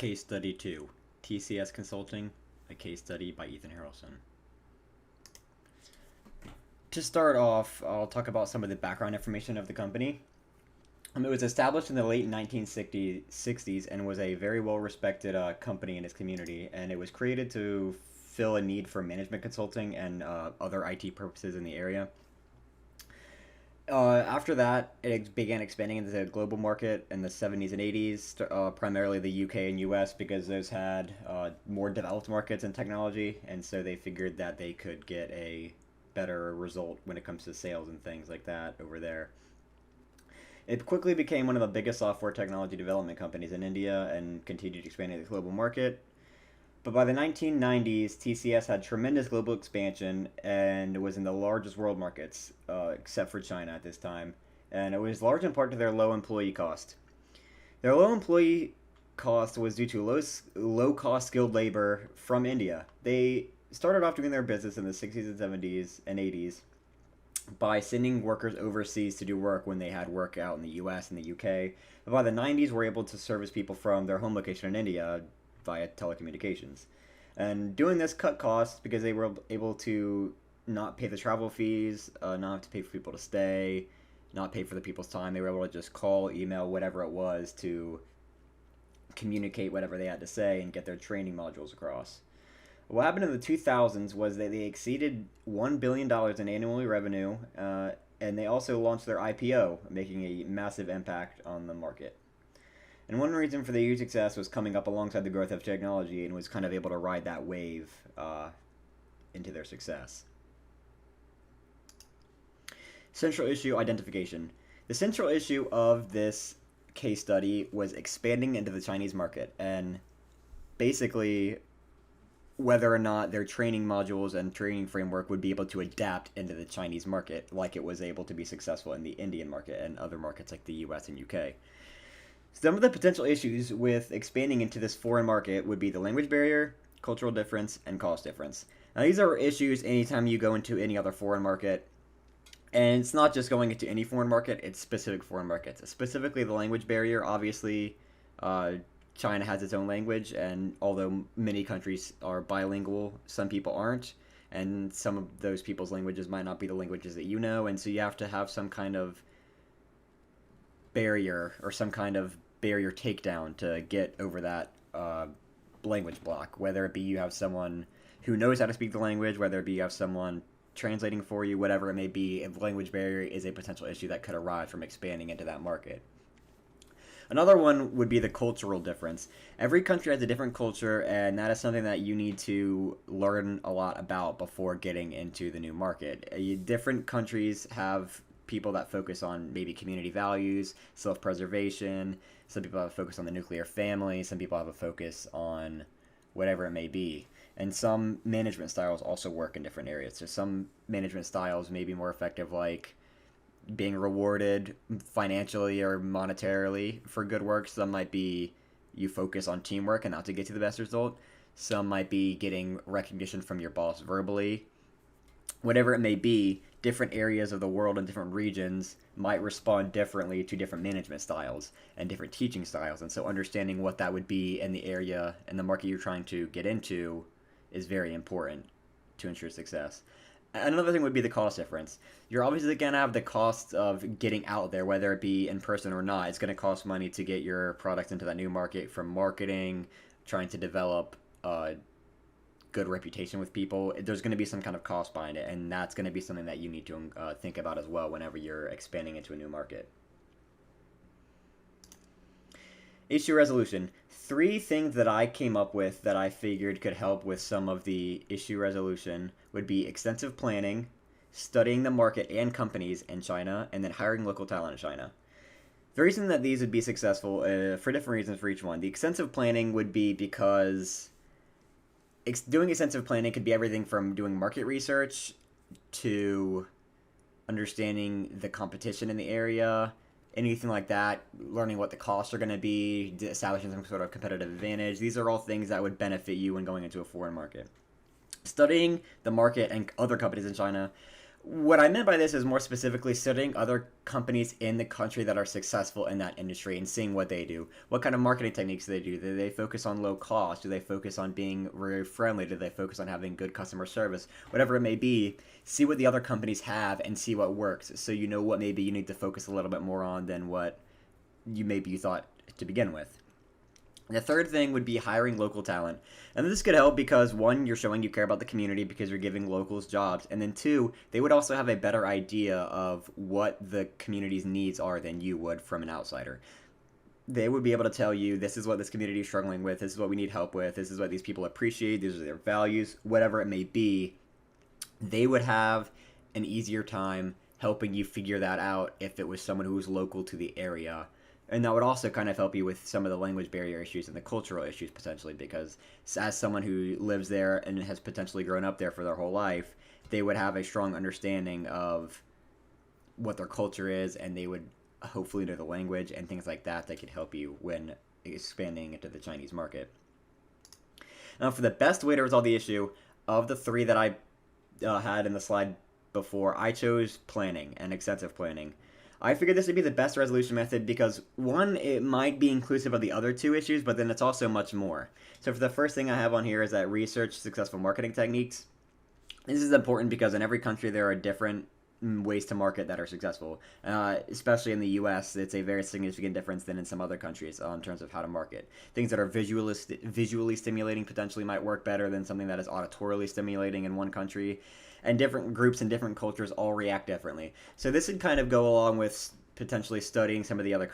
Case Study 2, TCS Consulting, a case study by Ethan Harrelson. To start off, I'll talk about some of the background information of the company. It was established in the late 1960s and was a very well-respected company in its community, and it was created to fill a need for management consulting and other IT purposes in the area. After that, it began expanding into the global market in the 70s and 80s, primarily the UK and US, because those had more developed markets in technology, and so they figured that they could get a better result when it comes to sales and things like that over there. It quickly became one of the biggest software technology development companies in India and continued expanding the global market. But by the 1990s, TCS had tremendous global expansion and was in the largest world markets, except for China at this time. And it was large in part to their low employee cost. Their low employee cost was due to low cost skilled labor from India. They started off doing their business in the 60s and 70s and 80s by sending workers overseas to do work when they had work out in the US and the UK. But by the 90s, were able to service people from their home location in India via telecommunications. And doing this cut costs because they were able to not pay the travel fees, not have to pay for people to stay, not pay for the people's time. They were able to just call, email, whatever it was to communicate whatever they had to say and get their training modules across. What happened in the 2000s was that they exceeded $1 billion in annual revenue, and they also launched their IPO, making a massive impact on the market. And one reason for their huge success was coming up alongside the growth of technology and was kind of able to ride that wave into their success. Central issue identification. The central issue of this case study was expanding into the Chinese market and basically whether or not their training modules and training framework would be able to adapt into the Chinese market like it was able to be successful in the Indian market and other markets like the US and UK. Some of the potential issues with expanding into this foreign market would be the language barrier, cultural difference, and cost difference. Now, these are issues anytime you go into any other foreign market. And it's not just going into any foreign market, it's specific foreign markets. Specifically, the language barrier. Obviously, China has its own language, and although many countries are bilingual, some people aren't. And some of those people's languages might not be the languages that you know, and so you have to have some kind of barrier or some kind of barrier takedown to get over that language block, whether it be you have someone who knows how to speak the language, whether it be you have someone translating for you, whatever it may be. If language barrier is a potential issue that could arise from expanding into that market. Another one would be the cultural difference. Every country has a different culture, and that is something that you need to learn a lot about before getting into the new market. Different countries have people that focus on maybe community values, self-preservation. Some people have a focus on the nuclear family. Some people have a focus on whatever it may be. And some management styles also work in different areas. So some management styles may be more effective, like being rewarded financially or monetarily for good work. Some might be you focus on teamwork and how to get to the best result. Some might be getting recognition from your boss verbally. Whatever it may be, different areas of the world and different regions might respond differently to different management styles and different teaching styles. And so understanding what that would be in the area and the market you're trying to get into is very important to ensure success. Another thing would be the cost difference. You're obviously going to have the cost of getting out there, whether it be in person or not. It's going to cost money to get your product into that new market, from marketing, trying to develop good reputation with people. There's going to be some kind of cost behind it, and that's going to be something that you need to think about as well whenever you're expanding into a new market. Issue resolution. 3 things that I came up with that I figured could help with some of the issue resolution would be extensive planning, studying the market and companies in China, and then hiring local talent in China. The reason that these would be successful for different reasons for each one. The extensive planning would be because doing extensive planning could be everything from doing market research to understanding the competition in the area, anything like that, learning what the costs are going to be, establishing some sort of competitive advantage. These are all things that would benefit you when going into a foreign market. Studying the market and other companies in China What I meant by this is more specifically studying other companies in the country that are successful in that industry and seeing what they do. What kind of marketing techniques do they do? Do they focus on low cost? Do they focus on being very friendly? Do they focus on having good customer service? Whatever it may be, see what the other companies have and see what works, so you know what maybe you need to focus a little bit more on than what you thought to begin with. The third thing would be hiring local talent. And this could help because, one, you're showing you care about the community because you're giving locals jobs. And then, two, they would also have a better idea of what the community's needs are than you would from an outsider. They would be able to tell you, this is what this community is struggling with, this is what we need help with, this is what these people appreciate, these are their values, whatever it may be. They would have an easier time helping you figure that out if it was someone who was local to the area. And that would also kind of help you with some of the language barrier issues and the cultural issues potentially, because as someone who lives there and has potentially grown up there for their whole life, they would have a strong understanding of what their culture is, and they would hopefully know the language and things like that could help you when expanding into the Chinese market. Now, for the best way to resolve the issue, of the three that I had in the slide before, I chose planning and extensive planning. I figured this would be the best resolution method because, one, it might be inclusive of the other two issues, but then it's also much more. So for the first thing I have on here is that research successful marketing techniques. This is important because in every country there are different ways to market that are successful. Especially in the US, it's a very significant difference than in some other countries in terms of how to market. Things that are visually stimulating potentially might work better than something that is auditorily stimulating in one country. And different groups and different cultures all react differently. So this would kind of go along with potentially studying some of the other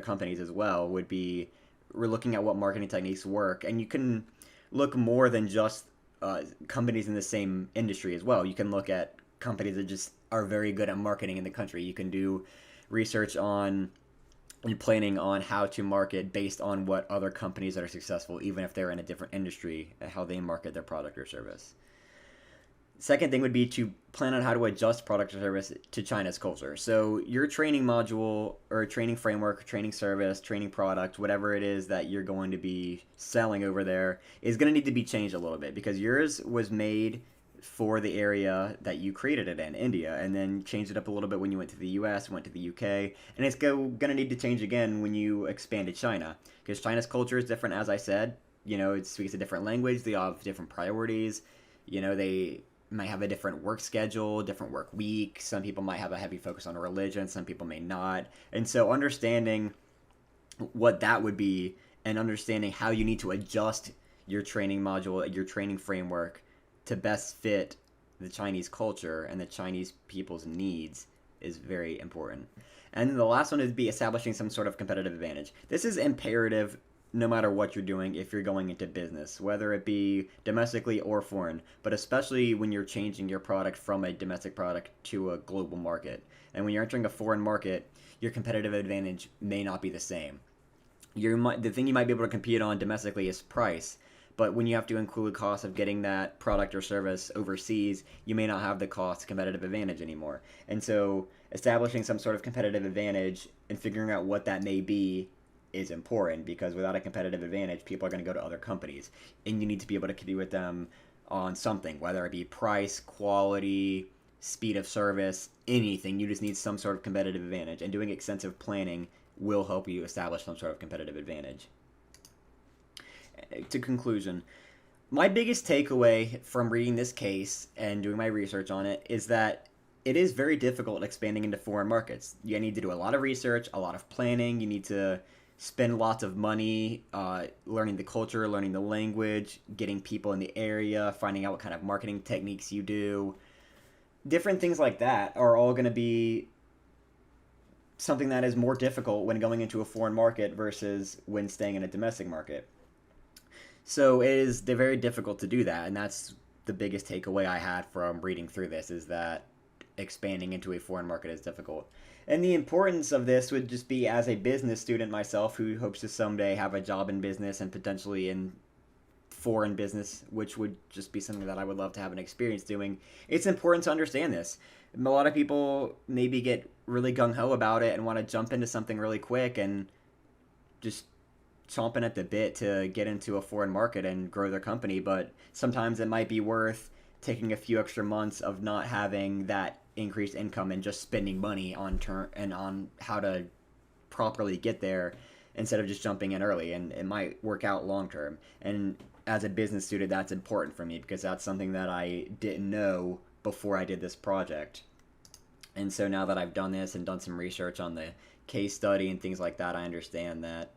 companies as well. We're looking at what marketing techniques work, and you can look more than just companies in the same industry as well. You can look at companies that just are very good at marketing in the country. You can do research on and planning on how to market based on what other companies that are successful, even if they're in a different industry, how they market their product or service. Second thing would be to plan on how to adjust product or service to China's culture. So your training module or training framework, training service, training product, whatever it is that you're going to be selling over there is going to need to be changed a little bit because yours was made for the area that you created it in, India, and then changed it up a little bit when you went to the US, went to the UK, and it's going to need to change again when you expand to China because China's culture is different, as I said. It speaks a different language, they have different priorities, they might have a different work schedule, different work week. Some people might have a heavy focus on religion, some people may not. And so understanding what that would be and understanding how you need to adjust your training module, your training framework to best fit the Chinese culture and the Chinese people's needs is very important. And then the last one would be establishing some sort of competitive advantage. This is imperative no matter what you're doing if you're going into business, whether it be domestically or foreign, but especially when you're changing your product from a domestic product to a global market. And when you're entering a foreign market, your competitive advantage may not be the same. The thing you might be able to compete on domestically is price, but when you have to include the cost of getting that product or service overseas, you may not have the cost competitive advantage anymore. And so establishing some sort of competitive advantage and figuring out what that may be is important because without a competitive advantage, people are going to go to other companies, and you need to be able to compete with them on something, whether it be price, quality, speed of service, anything. You just need some sort of competitive advantage, and doing extensive planning will help you establish some sort of competitive advantage. To conclusion, my biggest takeaway from reading this case and doing my research on it is that it is very difficult expanding into foreign markets. You need to do a lot of research, a lot of planning. You need to spend lots of money learning the culture, learning the language, getting people in the area, finding out what kind of marketing techniques you do. Different things like that are all going to be something that is more difficult when going into a foreign market versus when staying in a domestic market. So they're very difficult to do that, and that's the biggest takeaway I had from reading through this, is that expanding into a foreign market is difficult. And the importance of this would just be, as a business student myself who hopes to someday have a job in business and potentially in foreign business, which would just be something that I would love to have an experience doing, it's important to understand this. A lot of people maybe get really gung-ho about it and want to jump into something really quick and just chomping at the bit to get into a foreign market and grow their company, but sometimes it might be worth taking a few extra months of not having that increased income and just spending money on turn and on how to properly get there instead of just jumping in early, and it might work out long term. And as a business student, that's important for me because that's something that I didn't know before I did this project. And so now that I've done this and done some research on the case study and things like that, I understand that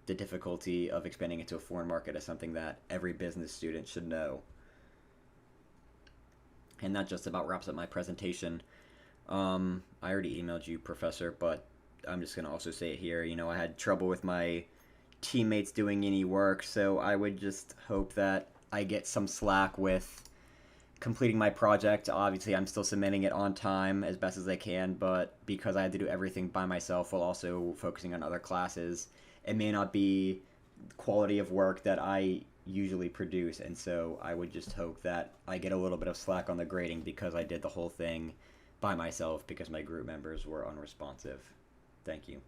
the difficulty of expanding into a foreign market is something that every business student should know. And that just about wraps up my presentation. I already emailed you, Professor, but I'm just going to also say it here. I had trouble with my teammates doing any work, so I would just hope that I get some slack with completing my project. Obviously, I'm still submitting it on time as best as I can, but because I had to do everything by myself while also focusing on other classes, it may not be quality of work that I usually produce, and so I would just hope that I get a little bit of slack on the grading because I did the whole thing by myself because my group members were unresponsive. Thank you.